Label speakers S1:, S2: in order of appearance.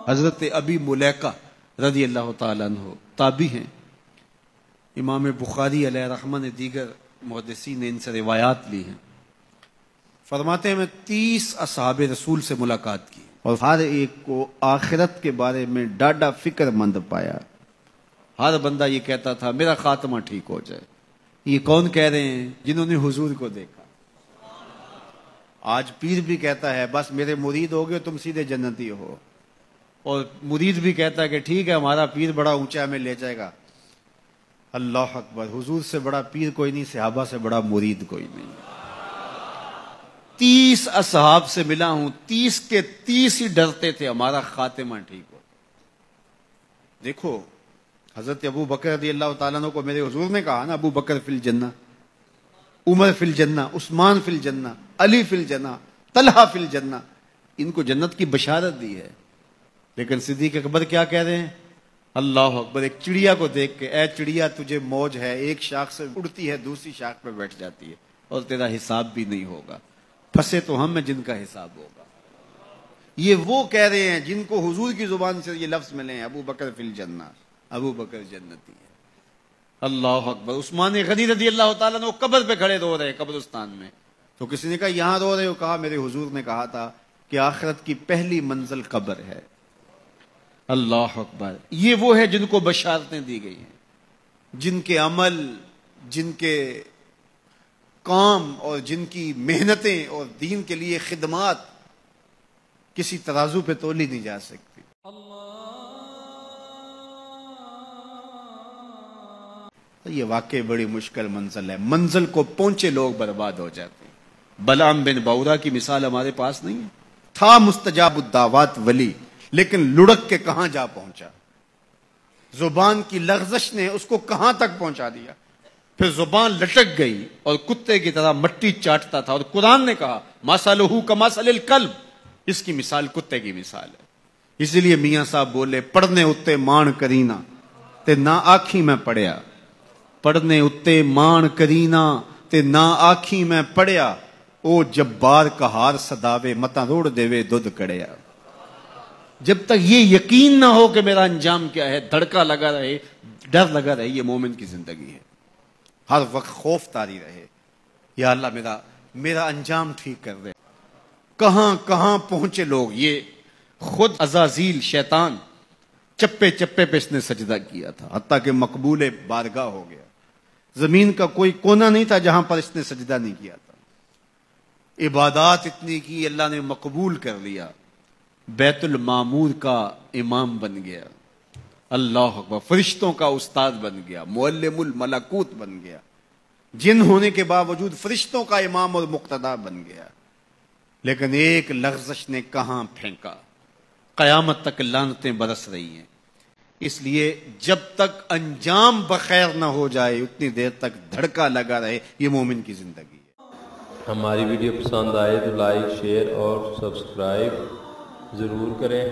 S1: حضرت ابی ملیکہ رضی اللہ تعالیٰ عنہ تابعی ہیں، امام بخاری علیہ رحمہ نے دیگر محدثین نے ان سے روایات لی ہیں۔ فرماتے ہیں میں 30 اصحاب رسول سے ملاقات کی اور ہر ایک کو آخرت کے بارے میں ڈاڈا فکر مند پایا۔ ہر بندہ یہ کہتا تھا میرا خاتمہ ٹھیک ہو جائے۔ یہ کون کہہ رہے ہیں؟ جنہوں نے حضور کو دیکھا۔ آج پیر بھی کہتا ہے بس میرے مرید ہو گئے تم سیدھے جنتی ہو، اور مرید بھی کہتا ہے کہ ٹھیک ہے ہمارا پیر بڑا اونچا میں لے جائے گا۔ اللہ اکبر، حضور سے بڑا پیر کوئی نہیں، صحابہ سے بڑا مرید کوئی نہیں۔ 30 اصحاب سے ملا ہوں، 30 کے 30 ہی ڈرتے تھے ہمارا خاتمہ ٹھیک ہو۔ دیکھو حضرت ابو بکر رضی اللہ تعالیٰ عنہ کو میرے حضور نے کہا نا ابو بکر فی الجنہ، عمر فی الجنہ، عثمان فی الجنہ، علی فی الجنہ، طلحہ فی الجنہ، ان کو جنت کی بشارت دی ہے۔ لیکن صدیق اکبر کیا کہہ رہے ہیں؟ اللہ اکبر، ایک چڑیا کو دیکھ کے اے چڑیا تجھے موج ہے، ایک شاخ سے اڑتی ہے دوسری شاخ پہ بیٹھ جاتی ہے اور تیرا حساب بھی نہیں ہوگا، پھنسے تو ہم ہیں جن کا حساب ہوگا۔ یہ وہ کہہ رہے ہیں جن کو حضور کی زبان سے یہ لفظ ملے ہیں ابو بکر فی الجنہ، ابو بکر جنتی ہے۔ اللہ اکبر، عثمان غنی رضی اللہ تعالیٰ نے قبر پہ کھڑے رو رہے ہیں قبرستان میں، تو کسی نے کہا یہاں رو رہے ہو؟ کہا میرے حضور نے کہا تھا کہ آخرت کی پہلی منزل قبر ہے۔ اللہ اکبر، یہ وہ ہے جن کو بشارتیں دی گئی ہیں، جن کے عمل، جن کے کام اور جن کی محنتیں اور دین کے لیے خدمات کسی ترازو پہ تولی نہیں جا سکتی۔ یہ واقعی بڑی مشکل منزل ہے، منزل کو پہنچے لوگ برباد ہو جاتے ہیں۔ بلعام بن باورا کی مثال ہمارے پاس نہیں ہے، تھا مستجاب الدعوات ولی، لیکن لڑک کے کہاں جا پہنچا، زبان کی لغزش نے اس کو کہاں تک پہنچا دیا، پھر زبان لٹک گئی اور کتے کی طرح مٹی چاٹتا تھا، اور قرآن نے کہا مثلہ کمثل الکلب، اس کی مثال کتے کی مثال ہے۔ اسی لیے میاں صاحب بولے پڑھنے اتے مان کرینا تے نہ آنکھی میں پڑھیا، پڑھنے اتے مان کرینا تے نہ آنکھی میں پڑھیا، او جبار کہار صداوے متا روڑ دیوے دودھ کڑیا۔ جب تک یہ یقین نہ ہو کہ میرا انجام کیا ہے، دھڑکا لگا رہے، ڈر لگا رہے، یہ مومن کی زندگی ہے۔ ہر وقت خوف طاری رہے، یا اللہ میرا انجام ٹھیک کر دے۔ کہاں کہاں پہنچے لوگ، یہ خود عزازیل شیطان چپے چپے پہ اس نے سجدہ کیا تھا، حتیٰ کہ مقبول بارگاہ ہو گیا۔ زمین کا کوئی کونا نہیں تھا جہاں پر اس نے سجدہ نہیں کیا تھا۔ عبادات اتنی کی، اللہ نے مقبول کر لیا، بیت المعمور کا امام بن گیا، اللہ اکبر، فرشتوں کا استاد بن گیا، معلم الملکوت بن گیا، جن ہونے کے باوجود فرشتوں کا امام اور مقتدا بن گیا۔ لیکن ایک لغزش نے کہاں پھینکا، قیامت تک لعنتیں برس رہی ہیں۔ اس لیے جب تک انجام بخیر نہ ہو جائے اتنی دیر تک دھڑکا لگا رہے، یہ مومن کی زندگی ہے۔
S2: ہماری ویڈیو پسند آئے تو لائک، شیئر اور سبسکرائب ضرور کریں۔